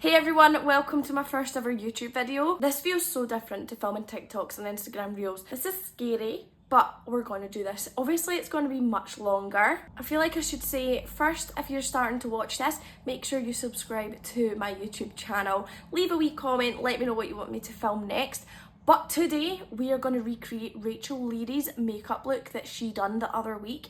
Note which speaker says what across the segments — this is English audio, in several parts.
Speaker 1: Hey everyone, welcome to my first ever YouTube video. This feels so different to filming TikToks and Instagram reels. This is scary, but we're going to do this. Obviously it's going to be much longer. I feel like I should say first, if you're starting to watch this, make sure you subscribe to my YouTube channel. Leave a wee comment, let me know what you want me to film next. But today we are going to recreate Rachel Leary's makeup look that she done the other week.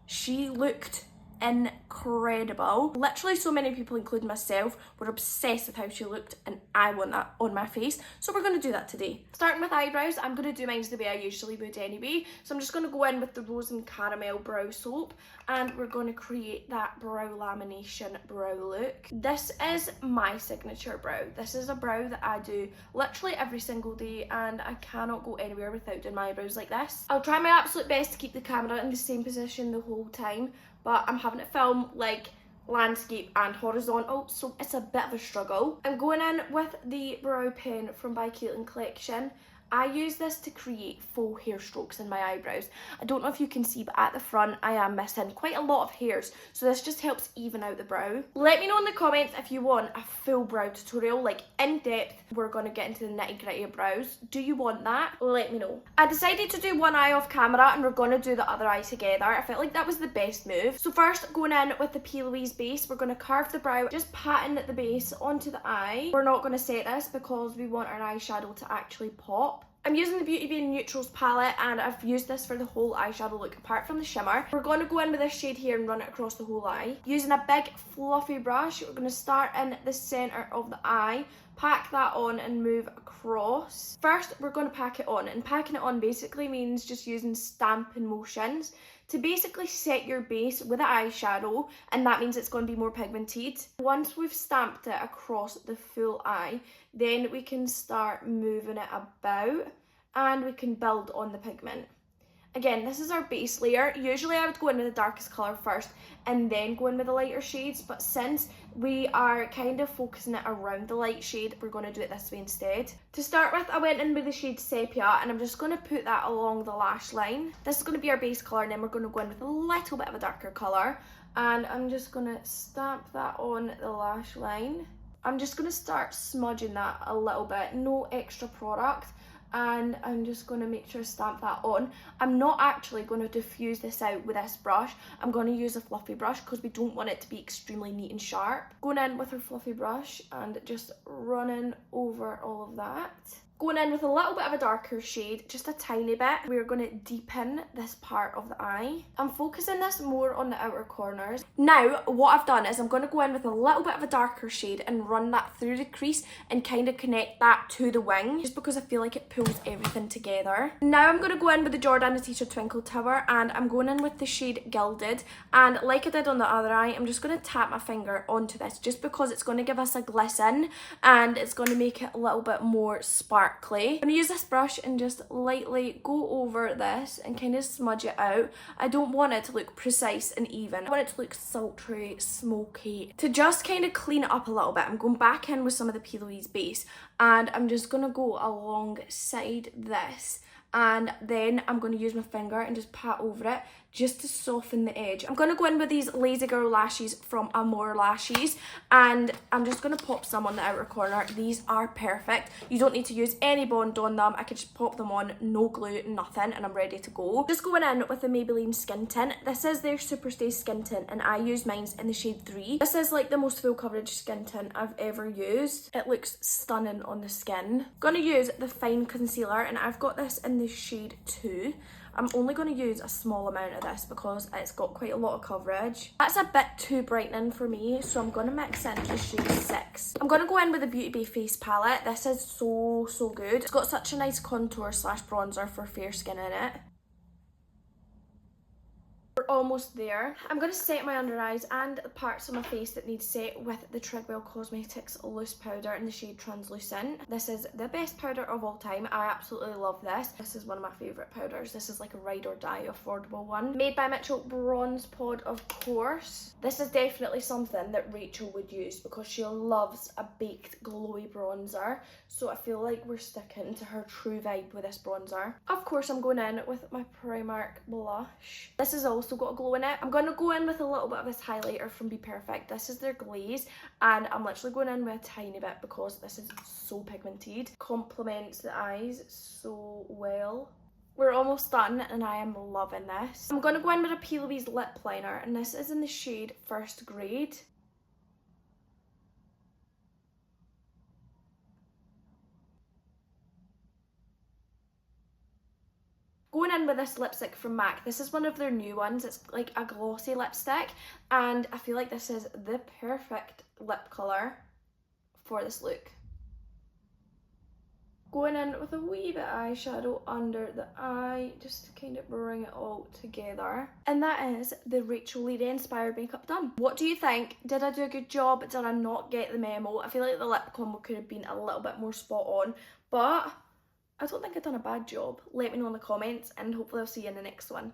Speaker 1: She looked incredible. Literally so many people, including myself, were obsessed with how she looked, and I want that on my face, so we're going to do that today. Starting with eyebrows, I'm going to do mine the way I usually would anyway, so I'm just going to go in with the Rose and Caramel brow soap, and we're going to create that brow lamination brow look. This is my signature brow. This is a brow that I do literally every single day, and I cannot go anywhere without doing my eyebrows like this. I'll try my absolute best to keep the camera in the same position the whole time, but I'm having to film like landscape and horizontal, so it's a bit of a struggle. I'm going in with the brow pen from By Caitlin Collection. I use this to create full hair strokes in my eyebrows. I don't know if you can see, but at the front I am missing quite a lot of hairs, so this just helps even out the brow. Let me know in the comments if you want a full brow tutorial, like in depth. We're going to get into the nitty gritty of brows. Do you want that? Let me know. I decided to do one eye off camera and we're going to do the other eye together. I felt like that was the best move. So first, going in with the P. Louise base, we're going to carve the brow, just patting the base onto the eye. We're not going to set this because we want our eyeshadow to actually pop. I'm using the Beauty Bay Neutrals palette, and I've used this for the whole eyeshadow look apart from the shimmer. We're going to go in with this shade here and run it across the whole eye. Using a big fluffy brush, we're going to start in the centre of the eye, pack that on and move across. First, we're going to pack it on, and packing it on basically means just using stamping motions to basically set your base with an eyeshadow, and that means it's going to be more pigmented. Once we've stamped it across the full eye, then we can start moving it about and we can build on the pigment. Again, this is our base layer. Usually I would go in with the darkest colour first and then go in with the lighter shades, but since we are kind of focusing it around the light shade, we're going to do it this way instead. To start with, I went in with the shade Sepia, and I'm just going to put that along the lash line. This is going to be our base colour, and then we're going to go in with a little bit of a darker colour, and I'm just going to stamp that on the lash line. I'm just going to start smudging that a little bit, no extra product. And I'm just going to make sure to stamp that on. I'm not actually going to diffuse this out with this brush. I'm going to use a fluffy brush because we don't want it to be extremely neat and sharp. Going in with our fluffy brush and just running over all of that. Going in with a little bit of a darker shade, just a tiny bit. We're going to deepen this part of the eye. I'm focusing this more on the outer corners. Now, what I've done is I'm going to go in with a little bit of a darker shade and run that through the crease and kind of connect that to the wing, just because I feel like it pulls everything together. Now I'm going to go in with the Jordana Teacher Twinkle Tower, and I'm going in with the shade Gilded. And like I did on the other eye, I'm just going to tap my finger onto this, just because it's going to give us a glisten and it's going to make it a little bit more sparkly. I'm going to use this brush and just lightly go over this and kind of smudge it out. I don't want it to look precise and even. I want it to look sultry, smoky. To just kind of clean it up a little bit, I'm going back in with some of the P. Louise base, and I'm just going to go alongside this, and then I'm going to use my finger and just pat over it just to soften the edge. I'm going to go in with these Lazy Girl lashes from Amore Lashes, and I'm just going to pop some on the outer corner. These are perfect. You don't need to use any bond on them. I could just pop them on, no glue, nothing, and I'm ready to go. Just going in with the Maybelline Skin Tint. This is their Superstay Skin Tint, and I use mine in the shade 3. This is like the most full coverage skin tint I've ever used. It looks stunning on the skin. Going to use the Fine Concealer, and I've got this in the shade 2. I'm only going to use a small amount of this because it's got quite a lot of coverage. That's a bit too brightening for me, so I'm going to mix in the shade 6. I'm going to go in with the Beauty Bay Face Palette. This is so good. It's got such a nice contour slash bronzer for fair skin in it. We're almost there. I'm going to set my under eyes and the parts of my face that need set with the Trigwell Cosmetics Loose Powder in the shade Translucent. This is the best powder of all time. I absolutely love this. This is one of my favourite powders. This is like a ride or die affordable one. Made by Mitchell Bronze Pod, of course. This is definitely something that Rachel would use because she loves a baked glowy bronzer. So I feel like we're sticking to her true vibe with this bronzer. Of course, I'm going in with my Primark blush. This is also still got a glow in it. I'm going to go in with a little bit of this highlighter from Be Perfect. This is their glaze, and I'm literally going in with a tiny bit because this is so pigmented. Complements the eyes so well. We're almost done and I am loving this. I'm going to go in with a P. Louise lip liner, and this is in the shade First Grade. Going in with this lipstick from MAC. This is one of their new ones. It's like a glossy lipstick, and I feel like this is the perfect lip colour for this look. Going in with a wee bit of eyeshadow under the eye, just to kind of bring it all together. And that is the Rachel Leary inspired makeup done. What do you think? Did I do a good job? Did I not get the memo? I feel like the lip combo could have been a little bit more spot on, but I don't think I've done a bad job. Let me know in the comments, and hopefully I'll see you in the next one.